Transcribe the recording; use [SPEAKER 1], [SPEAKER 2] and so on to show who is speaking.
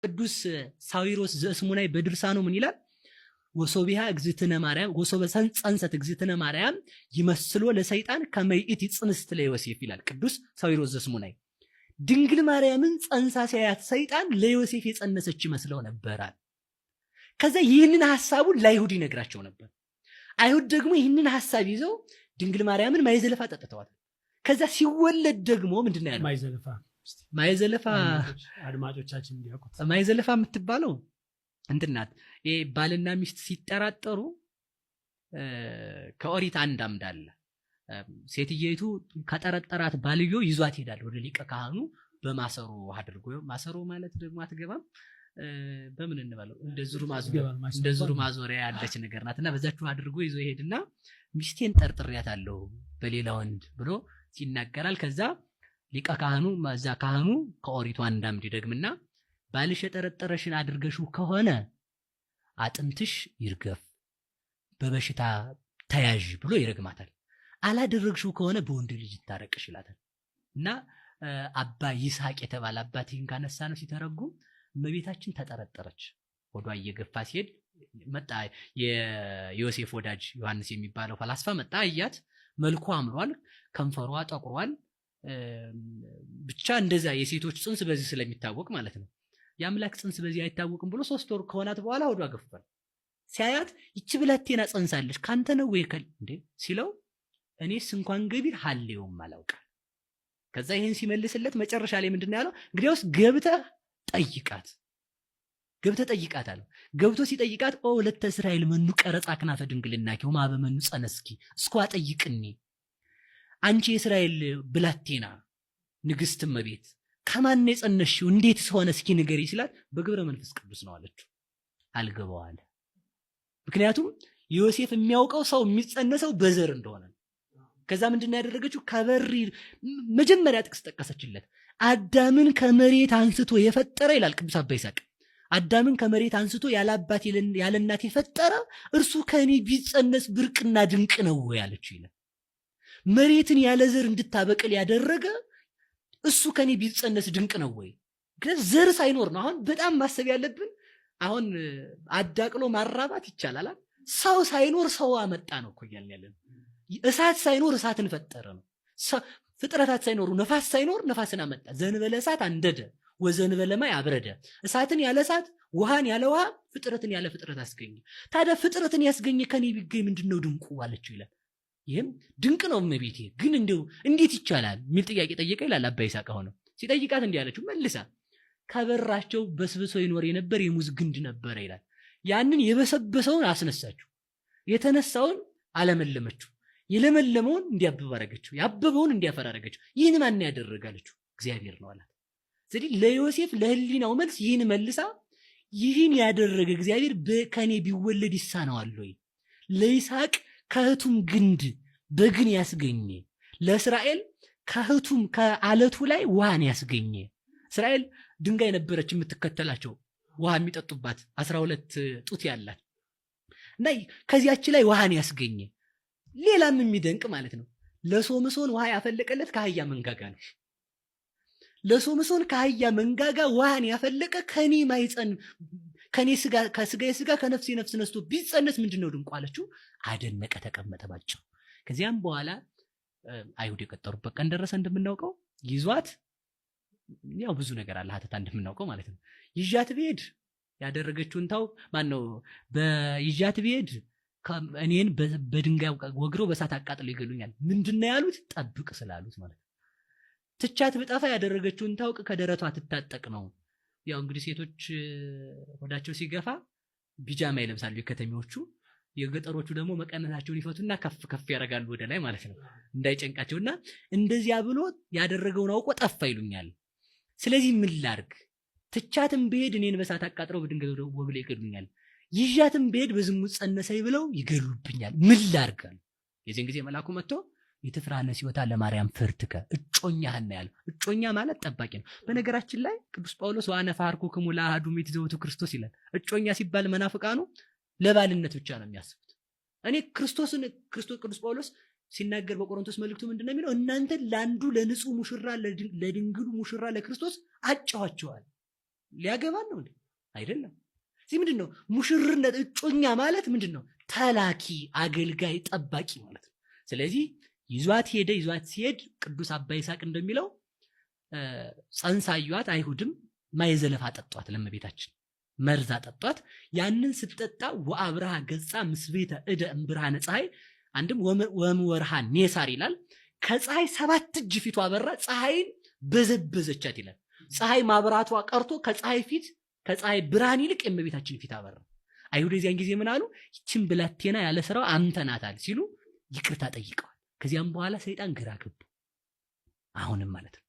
[SPEAKER 1] ቅዱስ ሳዊሮስ ዘእስሙናይ በድርሳኑ ምን ይላል? ወሶቢሃ እግዝእትነ ማርያም ወሶበ ጸንሰት እግዝእትነ ማርያም ይመስሎ ለሰይጣን ከመይእቲ ጽንስት ለዮሴፍ ይላል ቅዱስ ሳዊሮስ ዘእስሙናይ። ድንግል ማርያምን ጸንሳ ሲያያት ሰይጣን ለዮሴፍ የጸነሰች ይመስለው ነበራል። ከዛ ይህንን ሐሳቡን ለአይሁድ ይነግራቸው ነበር። አይሁድ ደግሞ ይህንን ሐሳብ ይዘው ድንግል ማርያምን ማይዘለፋ ጠጥተዋል። ከዛ ሲወለድ ደግሞ ምንድነው ያለው? ማይዘለፋ
[SPEAKER 2] አድማጮቻችን እንዲያውቁት
[SPEAKER 1] ማይዘለፋ የምትባለው እንትናት ይሄ ባልና ሚስት ሲጠራጠሩ ከኦሪት አንድ አምድ አለ። ሴትየይቱ ከጠረጠራት ባልዮ ይዟት ይሄዳል ወደ ሊቀ ካህኑ በማሰሮ አድርጎ። ማሰሮ ማለት ደግሞ አትገባም፣ በምን እንበለው እንደ ዙሩ ማዞሪያ ያለች ነገር ናትና በዛችሁ አድርጎ ይዞ ይሄድና ሚስቴን ጠርጥሬያታለሁ በሌላ ወንድ ብሎ ይናገራል። ከዛ ሊቀ ካህኑ ማዛ ካህኑ ከኦሪቱ አንድ አምድ ይደግምና ባልሽ የጠረጠረሽን አድርገሽው ከሆነ አጥንትሽ ይርገፍ በበሽታ ተያዥ ብሎ ይረግማታል። አላደረግሽው ከሆነ በወንድ ልጅ ይታረቅሽ ይላታል። እና አባ ይስሐቅ የተባለ አባት ይህን ካነሳ ነው ሲተረጉም እመቤታችን ተጠረጠረች። ወዷ እየገፋ ሲሄድ መጣ የዮሴፍ ወዳጅ ዮሐንስ የሚባለው ፈላስፋ መጣ። አያት፣ መልኩ አምሯል፣ ከንፈሯ ጠቁሯል። ብቻ እንደዛ የሴቶች ጽንስ በዚህ ስለሚታወቅ ማለት ነው። የአምላክ ጽንስ በዚህ አይታወቅም ብሎ 3 ወር ከሆናት በኋላ ወዷ ገፍቷል። ሲያያት ይቺ ብላቴና ጸንሳለች ካንተ ነው ወይ እንዴ ሲለው እኔስ እንኳን ገቢር ሐሌውም አላውቅም። ከዛ ይሄን ሲመልስለት መጨረሻ ላይ ምንድነው ያለው? እንግዲያውስ ገብተህ ጠይቃት አለው። ገብቶ ሲጠይቃት ኦ ለተ እስራኤል መኑ ቀረጻ ክናፈ ድንግልናኪ ወማ በመኑ ጸነስኪ እስኳ ጠይቅኒ፣ አንቺ የእስራኤል ብላቴና ንግስት እመቤት ከማን ነው የጸነሽው? እንዴት ሆነ እስኪ ንገሪ ሲላት በግብረ መንፈስ ቅዱስ ነው አለችው። አልገባው አለ። ምክንያቱም ዮሴፍ የሚያውቀው ሰው የሚጸነሰው በዘር እንደሆነ። ከዛ ምንድነው ያደረገችው? ከበሪ መጀመሪያ ጥቅስ ጠቀሰችለት። አዳምን ከመሬት አንስቶ የፈጠረ ይላል ቅዱስ አባ ይስሐቅ። አዳምን ከመሬት አንስቶ ያለ አባት ያለ እናት የፈጠረ እርሱ ከኔ ቢጸነስ ብርቅና ድንቅ ነው ያለችው ይላል። መሬትን ያለ ዘር እንድታበቅል ያደረገ እሱ ከኔ ቢጸነስ ድንቅ ነው ወይ? ግን ዘር ሳይኖር ነው። አሁን በጣም ማሰብ ያለብን አሁን አዳቅሎ ማራባት ይቻላል። ሰው ሳይኖር ሰው አመጣ ነው እኮ እያልን ያለን። እሳት ሳይኖር እሳትን ፈጠረ ነው። ፍጥረታት ሳይኖሩ ነፋስ ሳይኖር ነፋስን አመጣ። ዘንበለ እሳት አንደደ ወዘንበለ ማይ አብረደ። እሳትን ያለ እሳት፣ ውሃን ያለ ውሃ፣ ፍጥረትን ያለ ፍጥረት አስገኘ። ታዲያ ፍጥረትን ያስገኘ ከኔ ቢገኝ ምንድነው ድንቁ አለችው ይላል። ይህም ድንቅ ነው እመቤቴ፣ ግን እንደው እንዴት ይቻላል የሚል ጥያቄ ጠየቀ ይላል አባ ይስሐቅ። ሆነ ሲጠይቃት እንዲህ አለችው መልሳ ከበራቸው በስብሶ ይኖር የነበር የሙዝ ግንድ ነበረ ይላል። ያንን የበሰበሰውን አስነሳችው፣ የተነሳውን አለመለመችው፣ የለመለመውን እንዲያብብ አደረገችው፣ ያበበውን እንዲያፈራ አደረገችው። ይህን ማን ያደረጋለችው? እግዚአብሔር ነው አላት። ስለዚህ ለዮሴፍ ለህሊናው መልስ ይህን መልሳ ይህን ያደረገ እግዚአብሔር ከኔ ቢወለድ ይሳነዋል ወይ? ለይስሐቅ ከህቱም ግንድ በግን ያስገኘ፣ ለእስራኤል ከህቱም ከአለቱ ላይ ውሃን ያስገኘ። እስራኤል ድንጋይ ነበረች የምትከተላቸው ውሃ የሚጠጡባት 12 ጡት ያላት እና ከዚያች ላይ ውሃን ያስገኘ። ሌላም የሚደንቅ ማለት ነው ለሶምሶን ውሃ ያፈለቀለት ከአህያ መንጋጋ ነው። ለሶምሶን ከአህያ መንጋጋ ውሃን ያፈለቀ ከኔ ማይጸን ከኔ ስጋ ከስጋዬ ስጋ ከነፍሴ ነፍስ ነስቶ ቢጸነስ ምንድነው ድንቁ አለችው። አደነቀ፣ ተቀመጠ ባጭው። ከዚያም በኋላ አይሁድ የቀጠሩበት ቀን ደረሰ። እንደምናውቀው ይዟት ያው ብዙ ነገር አለ ሀተታ እንደምናውቀው ማለት ነው። ይዣት ብሄድ ያደረገችውን ታው ማነው በይዣት ብሄድ እኔን በድንጋይ ወግረው በሳት አቃጥለው ይገሉኛል። ምንድነው ያሉት? ጠብቅ ስላሉት ማለት ነው። ትቻት ብጠፋ ያደረገችውን ታውቅ ከደረቷ ትታጠቅ ነው። ያው እንግዲህ ሴቶች ወዳቸው ሲገፋ ቢጃማ ይለብሳሉ የከተሜዎቹ። የገጠሮቹ ደግሞ መቀነታቸውን ይፈቱና ከፍ ከፍ ያደርጋሉ ወደ ላይ ማለት ነው እንዳይጨንቃቸውና እንደዚያ ብሎ ያደረገውን አውቆ ጠፋ ይሉኛል። ስለዚህ ምን ላርግ? ትቻትም ብሄድ እኔን በሳት አቃጥለው በድንጋይ ወግረው ይገሉኛል። ይዣትም ብሄድ በዝሙት ጸነሰኝ ብለው ይገሉብኛል። ምን ላርግ? የዚህን ጊዜ መልአኩ መጥቶ ይትፍራነ ሲወታ ለማርያም ፍርትከ እጮኛህና ያለው። እጮኛ ማለት ጠባቂ ነው። በነገራችን ላይ ቅዱስ ጳውሎስ ዋነ ፋርኩክሙ ለአሐዱ ሚትዘውቱ ክርስቶስ ይላል። እጮኛ ሲባል መናፍቃኑ ለባልነት ብቻ ነው የሚያስቡት። እኔ ቅዱስ ጳውሎስ ሲናገር በቆሮንቶስ መልእክቱ ምንድነው የሚለው? እናንተ ለአንዱ ለንጹህ ሙሽራ ለድንግሉ ሙሽራ ለክርስቶስ አጫዋቸዋል። ሊያገባን ነው እንዴ? አይደለም። እዚህ ምንድነው ሙሽርነት? እጮኛ ማለት ምንድነው? ተላኪ፣ አገልጋይ፣ ጠባቂ ማለት ነው። ስለዚህ ይዟት ሲሄድ ቅዱስ አባ ይስሐቅ እንደሚለው ጸንሳዩት አይሁድም ማይዘለፍ አጠጧት፣ ለእመቤታችን መርዝ አጠጧት። ያንን ስትጠጣ ወአብርሃ ገጻ ምስቤተ እደ እምብርሃነ ፀሐይ፣ አንድም ወምወርሃ ኔሳር ይላል። ከፀሐይ 7 እጅ ፊቷ አበራ፣ ፀሐይን በዘበዘቻት ይላል። ፀሐይ ማብራቷ ቀርቶ ከፀሐይ ብርሃን ይልቅ የእመቤታችን ፊት አበራ። አይሁድ የዚያን ጊዜ ምን አሉ? ይችን ብላቴና ያለ ስራው አምተናታል ሲሉ ይቅርታ ጠይቀዋል። ከዚያም በኋላ ሰይጣን ግራ ገቡ። አሁንም ማለት ነው